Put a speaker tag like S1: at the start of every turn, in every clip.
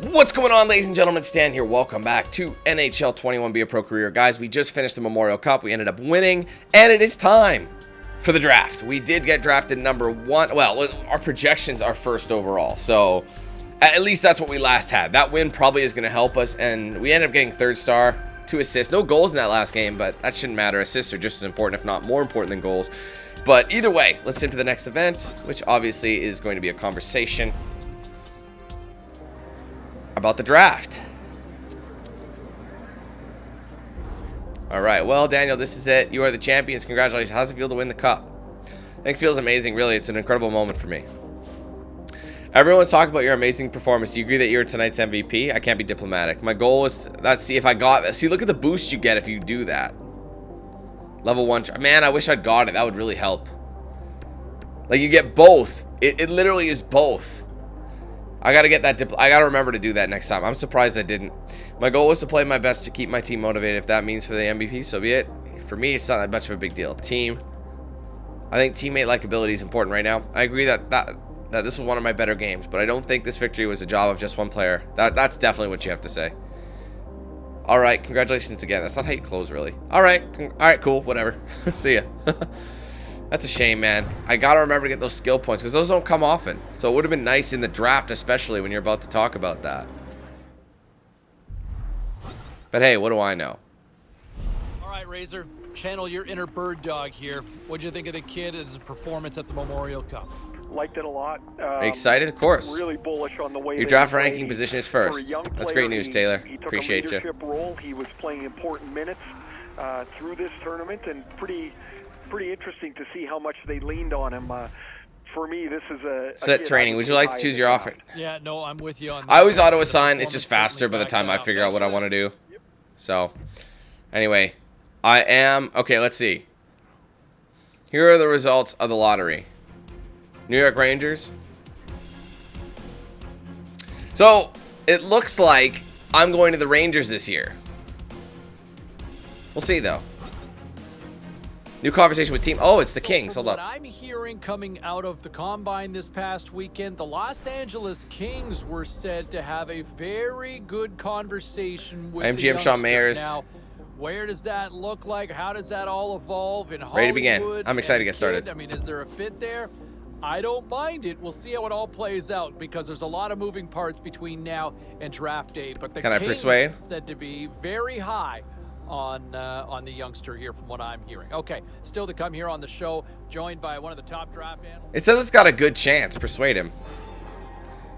S1: What's going on, ladies and gentlemen? Stan here. Welcome back to NHL 21 Be a Pro Career. Guys, we just finished the Memorial Cup. We ended up winning, and it is time for the draft. We did get drafted number 1. Well, our projections are first overall, so at least that's what we last had. That win probably is going to help us, and we ended up getting 3rd star, 2 assists. No goals in that last game, but that shouldn't matter. Assists are just as important, if not more important than goals. But either way, let's into the next event, which obviously is going to be a conversation about the draft. All right, well, Daniel, this is it. You are the champions. Congratulations. How does it feel to win the cup? I think it feels amazing, really. It's an incredible moment for me. Everyone's talking about your amazing performance. Do you agree that you're tonight's MVP? I can't be diplomatic. My goal was, let's see if I got that. See, look at the boost you get if you do that. Level 1. Man, I wish I'd got it. That would really help. Like, you get both. It literally is both. I gotta get that. I gotta remember to do that next time. I'm surprised I didn't. My goal was to play my best to keep my team motivated. If that means for the MVP, so be it. For me, it's not that much of a big deal. Team. I think teammate likability is important right now. I agree that this was one of my better games, but I don't think this victory was a job of just one player. That's definitely what you have to say. All right, congratulations again. That's not how you close, really. All right, cool, whatever. See ya. That's a shame, man. I gotta remember to get those skill points because those don't come often. So it would have been nice in the draft, especially when you're about to talk about that. But hey, what do I know?
S2: All right, Razor, channel your inner bird dog here. What'd you think of the kid and his performance at the Memorial Cup?
S3: Liked it a lot.
S1: Are you excited? Of course.
S3: Really bullish on the way
S1: your draft ranking position is first. That's great news, Taylor.
S3: He took
S1: Appreciate
S3: a leadership
S1: you.
S3: role. He was playing important minutes through this tournament, and pretty interesting to see how much they leaned on him. For me, this is a
S1: set training. Would you like to choose your offering?
S2: Yeah, no, I'm with you on that.
S1: I always auto assign. It's just faster by the time I figure out what I want to do. So, anyway, I am okay. Let's see. Here are the results of the lottery. New York Rangers. So it looks like I'm going to the Rangers this year. We'll see though. New conversation with team. Oh, it's the Kings. Hold up.
S2: What I'm hearing coming out of the Combine this past weekend, the Los Angeles Kings were said to have a very good conversation with the
S1: MGM Sean Mayers.
S2: Now, where does that look like? How does that all evolve in Hollywood?
S1: Ready to begin. I'm excited to get started.
S2: I mean, is there a fit there? I don't mind it. We'll see how it all plays out because there's a lot of moving parts between now and draft day. But the Kings said to be very high on the youngster here from what I'm hearing. Okay, still to come here on the show, joined by one of the top draft analysts.
S1: It says it's got a good chance. Persuade him.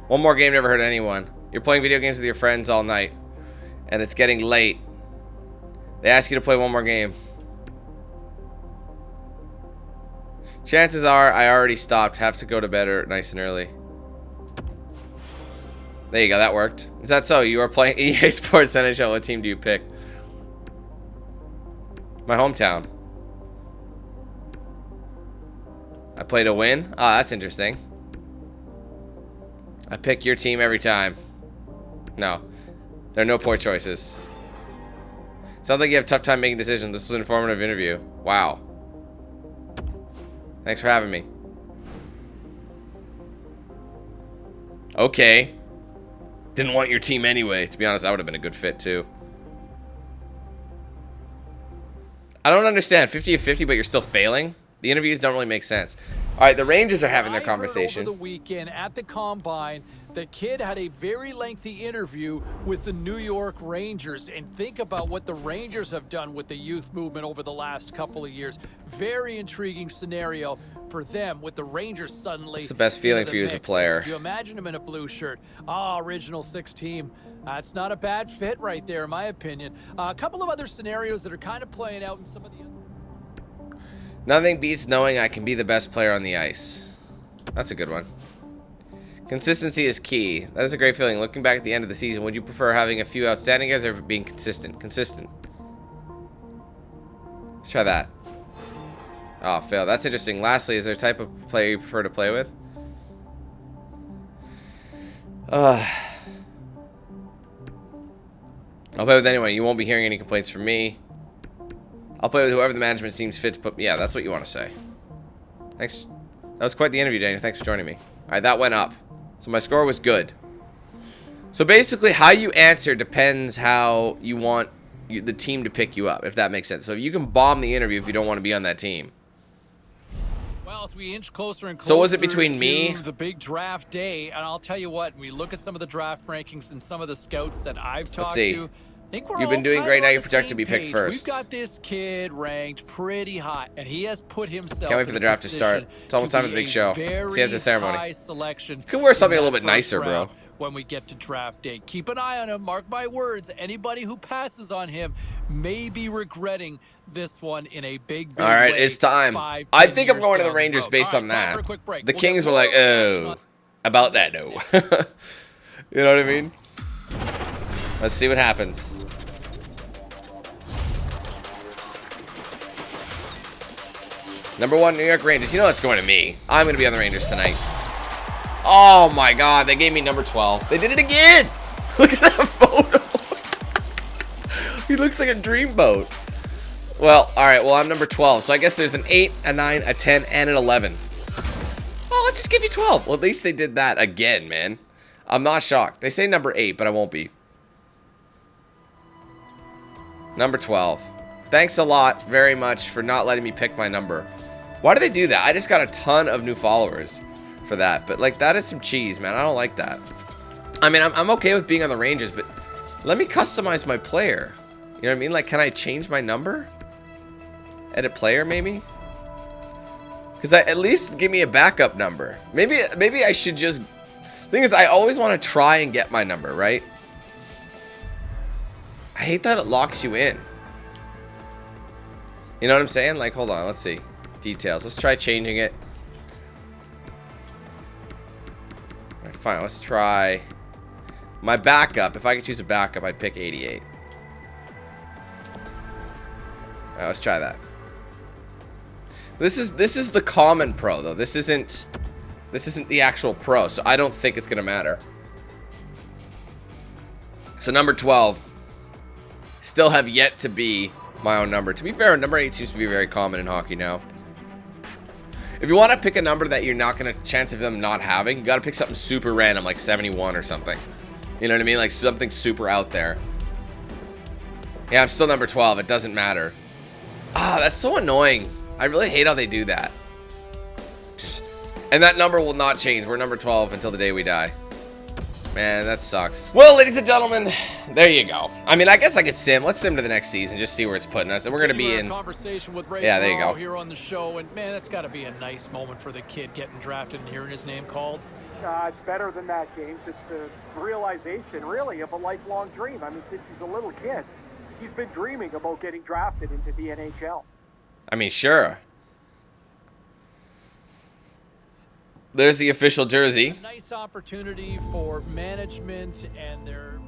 S1: One more game never hurt anyone. You're playing video games with your friends all night, and it's getting late. They ask you to play one more game. Chances are I already stopped. Have to go to bed nice and early. There you go. That worked. Is that so? You are playing EA Sports NHL. What team do you pick? My hometown. I play to win? Oh, that's interesting. I pick your team every time. No. There are no poor choices. Sounds like you have a tough time making decisions. This was an informative interview. Wow. Thanks for having me. Okay. Didn't want your team anyway. To be honest, that would have been a good fit too. I don't understand. 50-50, but you're still failing? The interviews don't really make sense. All right, the Rangers are having their conversation.
S2: Over the weekend at the Combine, the kid had a very lengthy interview with the New York Rangers. And think about what the Rangers have done with the youth movement over the last couple of years. Very intriguing scenario for them with the Rangers suddenly.
S1: It's the best feeling for you as a player.
S2: Do you imagine him in a blue shirt? Original 6 team. It's not a bad fit right there, in my opinion. A couple of other scenarios that are kind of playing out in some of the other.
S1: Nothing beats knowing I can be the best player on the ice. That's a good one. Consistency is key. That is a great feeling. Looking back at the end of the season, would you prefer having a few outstanding guys or being consistent? Consistent. Let's try that. Oh, fail. That's interesting. Lastly, is there a type of player you prefer to play with? I'll play with anyone. You won't be hearing any complaints from me. I'll play with whoever the management seems fit to put. Yeah, that's what you want to say. Thanks. That was quite the interview, Daniel. Thanks for joining me. All right, that went up. So my score was good. So basically, how you answer depends how you want the team to pick you up, if that makes sense. So you can bomb the interview if you don't want to be on that team.
S2: Well, as we inch closer and closer
S1: so was it between me?
S2: The big draft day, and I'll tell you what, we look at some of the draft rankings and some of the scouts that I've talked to. I think we're
S1: You've been doing great now. You're projected to be picked first.
S2: We've got this kid ranked pretty high, and he has put himself.
S1: Can't wait for the draft to start. It's almost time for the big show. See you at the ceremony.
S2: High selection.
S1: You can wear something a little bit nicer, bro.
S2: When we get to draft day, keep an eye on him. Mark my words. Anybody who passes on him may be regretting this one in a big
S1: All right,
S2: way.
S1: it's time. I think I'm going to the Rangers based on that. The Kings were like, oh, about that, no. You know what I mean? Let's see what happens. Number 1, New York Rangers. You know it's going to me. I'm going to be on the Rangers tonight. Oh my God, they gave me number 12. They did it again. Look at that photo. He looks like a dreamboat. Well, all right, well, I'm number 12. So I guess there's an 8, a 9, a 10, and an 11. Oh, let's just give you 12. Well, at least they did that again, man. I'm not shocked. They say number 8, but I won't be. Number 12. Thanks a lot very much for not letting me pick my number. Why do they do that? I just got a ton of new followers for that, but like that is some cheese, man. I don't like that. I mean, I'm okay with being on the Rangers, but let me customize my player. You know what I mean? Like, can I change my number? Edit player, maybe? Because at least give me a backup number. Maybe I should just. Thing is, I always want to try and get my number, right? I hate that it locks you in. You know what I'm saying? Like, hold on, let's see. Details. Let's try changing it. Alright, fine, let's try my backup. If I could choose a backup, I'd pick 88. Alright, let's try that. This is the common pro though. This isn't the actual pro, so I don't think it's gonna matter. So number 12. Still have yet to be my own number. To be fair, number 8 seems to be very common in hockey now. If you want to pick a number that you're not going to chance of them not having, you got to pick something super random, like 71 or something. You know what I mean? Like something super out there. Yeah, I'm still number 12. It doesn't matter. Ah, that's so annoying. I really hate how they do that. And that number will not change. We're number 12 until the day we die. Man, that sucks. Well, ladies and gentlemen, there you go. I mean, I guess I could sim. Let's sim to the next season, just see where it's putting us. And we're going to be in
S2: conversation with Ray
S1: there you go.
S2: Here on the show, and man, that's got to be a nice moment for the kid getting drafted and hearing his name called.
S3: It's better than that, James. It's the realization, really, of a lifelong dream. I mean, since he's a little kid, he's been dreaming about getting drafted into the NHL.
S1: I mean, sure. There's the official jersey.
S2: A nice opportunity for management and their...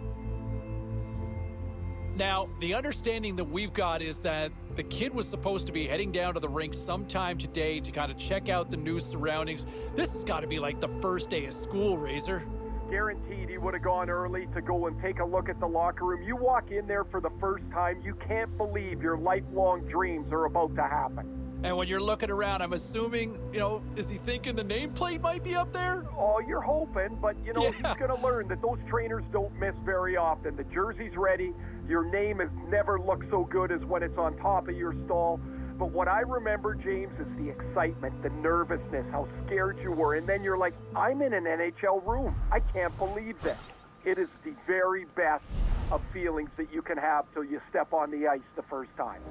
S2: Now, the understanding that we've got is that the kid was supposed to be heading down to the rink sometime today to kind of check out the new surroundings. This has got to be like the first day of school, Razor.
S3: Guaranteed he would have gone early to go and take a look at the locker room. You walk in there for the first time, you can't believe your lifelong dreams are about to happen.
S2: And when you're looking around, I'm assuming, you know, is he thinking the nameplate might be up there?
S3: Oh, you're hoping, but, you know,
S2: yeah.
S3: He's going to learn that those trainers don't miss very often. The jersey's ready. Your name has never looked so good as when it's on top of your stall. But what I remember, James, is the excitement, the nervousness, how scared you were. And then you're like, I'm in an NHL room. I can't believe this. It is the very best of feelings that you can have till you step on the ice the first time.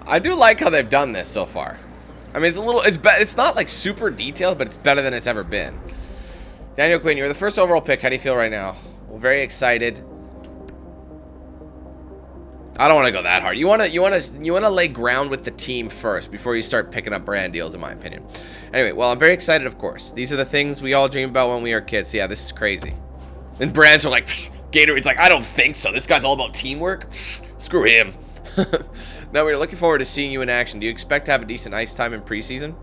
S1: I do like how they've done this so far. I mean, it's not like super detailed, but it's better than it's ever been. Daniel Quinn, you're the first overall pick. How do you feel right now? Well, very excited. I don't want to go that hard. You want to lay ground with the team first before you start picking up brand deals, in my opinion. Anyway, well, I'm very excited, of course. These are the things we all dream about when we were kids. Yeah, this is crazy. And brands are like, Gatorade's like, I don't think so. This guy's all about teamwork. Screw him. Now, we're looking forward to seeing you in action. Do you expect to have a decent ice time in preseason?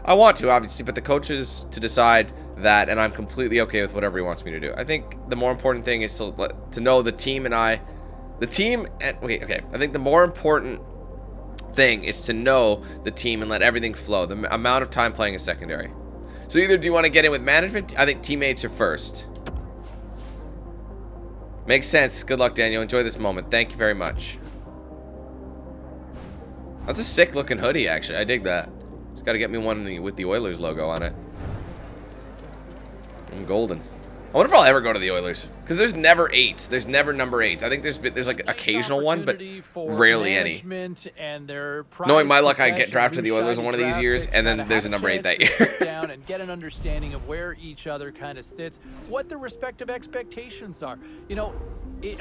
S1: I want to, obviously, but the coach is to decide that, and I'm completely okay with whatever he wants me to do. I think the more important thing is to know the team and I... I think the more important thing is to know the team and let everything flow. The amount of time playing is secondary. So either do you want to get in with management? I think teammates are first. Makes sense. Good luck, Daniel. Enjoy this moment. Thank you very much. That's a sick looking hoodie, actually. I dig that. Just got to get me one with the Oilers logo on it. I'm golden. I wonder if I'll ever go to the Oilers, because there's never 8s. There's never number 8s. I think there's like an occasional one, but rarely any. Knowing my luck, I get drafted to the Oilers in one of these years, and then there's a number 8 that year.
S2: Down and get an understanding of where each other kind of sits, what the respective expectations are. You know,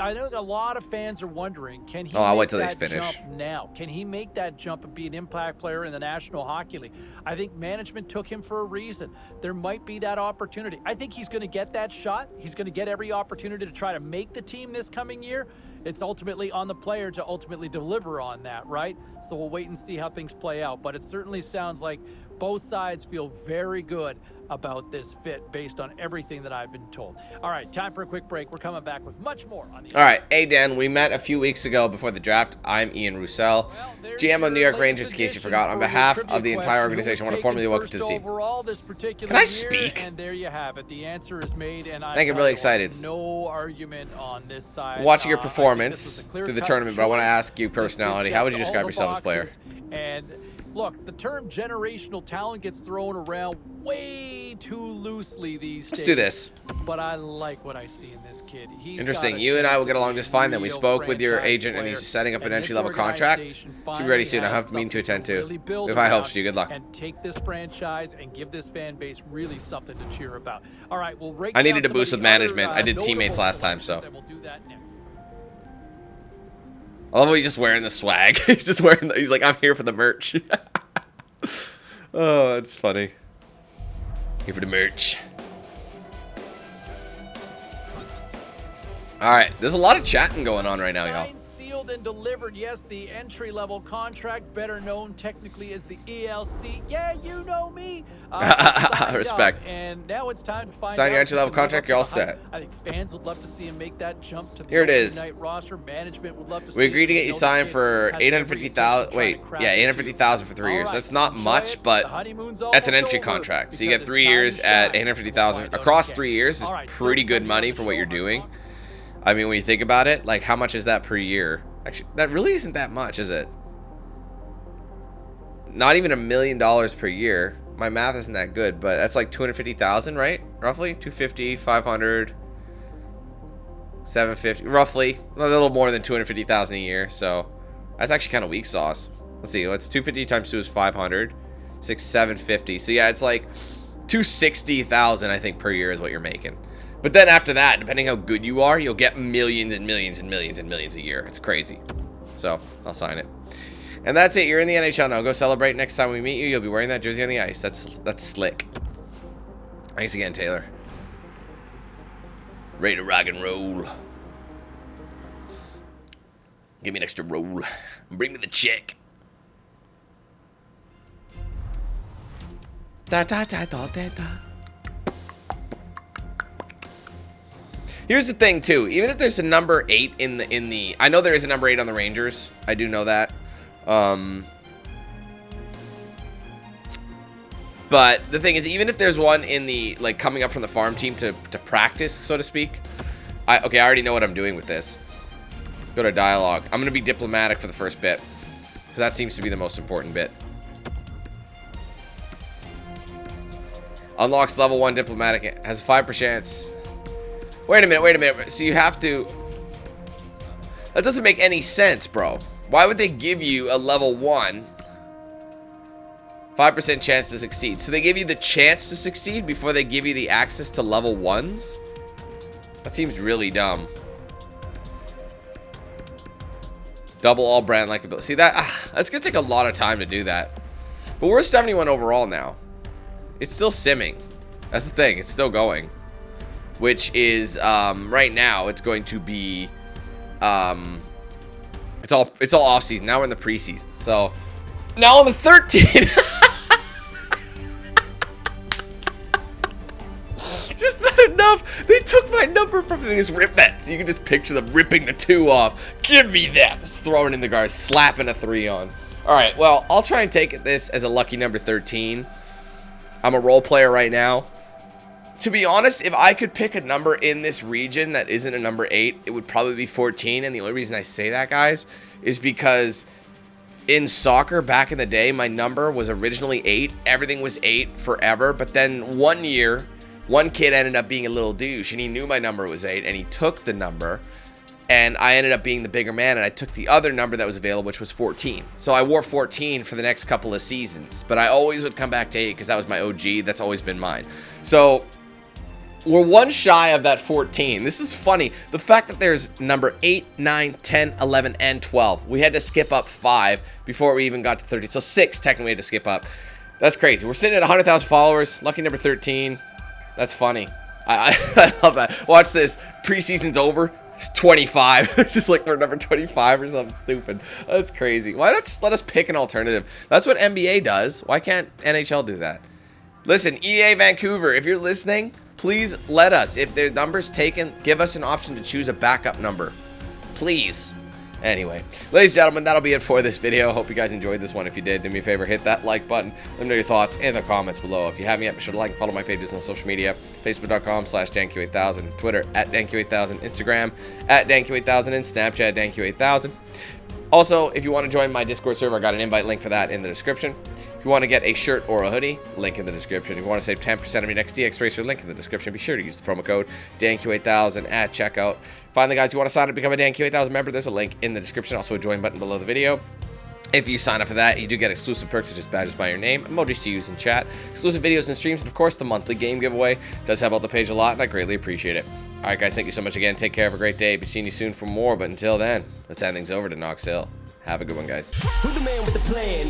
S2: I know a lot of fans are wondering, can he make that jump now? Can he make that jump and be an impact player in the National Hockey League? I think management took him for a reason. There might be that opportunity. I think he's going to get that shot. He's going to get every opportunity to try to make the team this coming year. It's ultimately on the player to ultimately deliver on that, right? So we'll wait and see how things play out. But it certainly sounds like both sides feel very good about this fit based on everything that I've been told. All right, time for a quick break. We're coming back with much more on the...
S1: All right, hey Dan, we met a few weeks ago before the draft. I'm Ian Roussel, GM of New York Rangers, in case you forgot. On behalf of the entire organization, I want to formally welcome to the team. Can I speak?
S2: And there you have it. The answer is made, and
S1: I think I'm really excited.
S2: No argument on this side.
S1: Watching your performance through the tournament, but I want to ask you personality. How would you describe yourself as a player?
S2: And look, the term generational talent gets thrown around way too loosely these days.
S1: Let's do this.
S2: But I like what I see in this kid.
S1: Interesting. You and I will get along just fine then. We spoke with your agent and he's setting up an entry-level contract. Should be ready soon. I have a meeting to attend to. If I help you, good luck.
S2: And take this franchise and give this fan base really something to cheer about. All right, we'll break
S1: I needed to boost with management. I did teammates last time, so.
S2: We'll do that next.
S1: I love how he's just wearing the swag. He's just wearing he's like, I'm here for the merch. Oh, that's funny. Here for the merch. All right, there's a lot of chatting going on right now, y'all.
S2: Sealed and delivered. Yes, the entry-level contract, better known technically as the ELC. Yeah, you know me.
S1: Respect.
S2: And now it's time to find
S1: sign your entry-level contract. You're all set.
S2: I think fans would love to see him make that jump to the
S1: here it is.
S2: Night roster. Management would love to.
S1: We agreed to get you signed for $850,000. Wait, yeah, $850,000 for 3 years. That's not much, but that's an entry contract. So you get 3 years at $850,000 across 3 years. Is pretty good money for what you're doing. I mean, when you think about it, like, how much is that per year? Actually, that really isn't that much, is it? Not even $1 million per year. My math isn't that good, but that's like 250,000, right? Roughly 250, 500, 750, roughly a little more than 250,000 a year. So that's actually kind of weak sauce. Let's see. Let's 250 times 2 is 500, 750. So yeah, it's like 260,000, I think, per year is what you're making. But then after that, depending how good you are, you'll get millions and millions and millions and millions a year. It's crazy. So I'll sign it. And that's it. You're in the NHL now. Go celebrate. Next time we meet you, you'll be wearing that jersey on the ice. That's slick. Thanks again, Taylor. Ready to rock and roll. Give me an extra roll. Bring me the check. Da da da da da da. Here's the thing too, even if there's a number 8 in the I know there is a number 8 on the Rangers. I do know that. But the thing is, even if there's one in the, like, coming up from the farm team to practice, so to speak. Okay, I already know what I'm doing with this. Go to dialogue. I'm gonna be diplomatic for the first bit, because that seems to be the most important bit. Unlocks level 1 diplomatic. Has a 5% chance. Wait a minute. So you have to... That doesn't make any sense, bro. Why would they give you a level 1 5% chance to succeed? So they give you the chance to succeed before they give you the access to level 1s? That seems really dumb. Double all brand likability. See, that's going to take a lot of time to do that. But we're 71 overall now. It's still simming. That's the thing. It's still going. Which is, right now, it's going to be, it's all off season. Now we're in the preseason. So, now I'm at 13. Just not enough. They took my number from me. Just rip that. So you can just picture them ripping the 2 off. Give me that. Just throwing it in the guard, slapping a 3 on. All right, well, I'll try and take this as a lucky number 13. I'm a role player right now. to be honest, if I could pick a number in this region that isn't a number 8, it would probably be 14. And the only reason I say that, guys, is because in soccer back in the day, my number was originally 8. Everything was 8 forever. But then one year, one kid ended up being a little douche, and he knew my number was 8, and he took the number. And I ended up being the bigger man, and I took the other number that was available, which was 14. So I wore 14 for the next couple of seasons. But I always would come back to 8 because that was my OG. That's always been mine. So we're one shy of that 14. This is funny. The fact that there's number 8, 9, 10, 11, and 12. We had to skip up 5 before we even got to 13. So 6 technically we had to skip up. That's crazy. We're sitting at 100,000 followers. Lucky number 13. That's funny. I love that. Watch this. Preseason's over. It's 25. It's just like we're number 25 or something stupid. That's crazy. Why not just let us pick an alternative? That's what NBA does. Why can't NHL do that? Listen, EA Vancouver, if you're listening, please let us. If the number's taken, give us an option to choose a backup number. Please. Anyway, ladies and gentlemen, that'll be it for this video. Hope you guys enjoyed this one. If you did, do me a favor, hit that like button. Let me know your thoughts in the comments below. If you haven't yet, be sure to like and follow my pages on social media. Facebook.com/DanQ8000, Twitter @DanQ8000, Instagram @DanQ8000, and Snapchat DanQ8000. Also, if you want to join my Discord server, I got an invite link for that in the description. If you want to get a shirt or a hoodie, link in the description. If you want to save 10% of your next DXRacer, link in the description. Be sure to use the promo code DanQ8000 at checkout. Finally, guys, if you want to sign up to become a DanQ8000 member, there's a link in the description. Also, a join button below the video. If you sign up for that, you do get exclusive perks such as badges by your name, emojis to use in chat, exclusive videos and streams, and of course, the monthly game giveaway. It does help out the page a lot, and I greatly appreciate it. All right, guys, thank you so much again. Take care. Have a great day. Be seeing you soon for more. But until then, let's hand things over to Knox Hill. Have a good one, guys.
S4: Who's the man with the plan?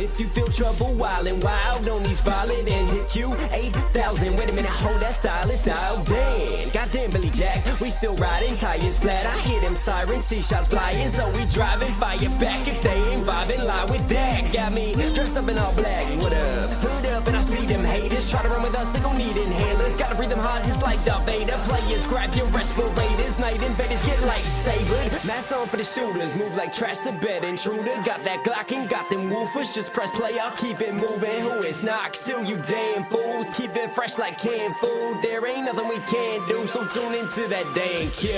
S4: If you feel trouble wild and wild on these violent and hit you 8,000. Wait a minute, hold that style is dialed in. Goddamn Billy Jack, we still riding tires flat. I hear them sirens, see shots flying, so we driving fire back. If they ain't vibing, lie with that. Got me dressed up in all black. What up? Hood up, and I see them haters try to run with us. They gon' need inhalers. Gotta breathe them hard just like Darth Vader. Players, grab your respirators. Night invaders get lightsabered. Mask on for the shooters, move like trash to bed intruder. Got that Glock and got them woofers. Just press play, I'll keep it moving. Who is Knox Hill, you damn fools? Keep it fresh like canned food. There ain't nothing we can't do, so tune into that damn Q.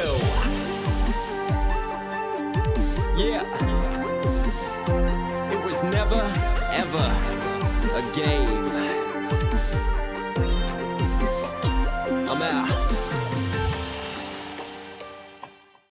S4: Yeah. It was never, ever a game.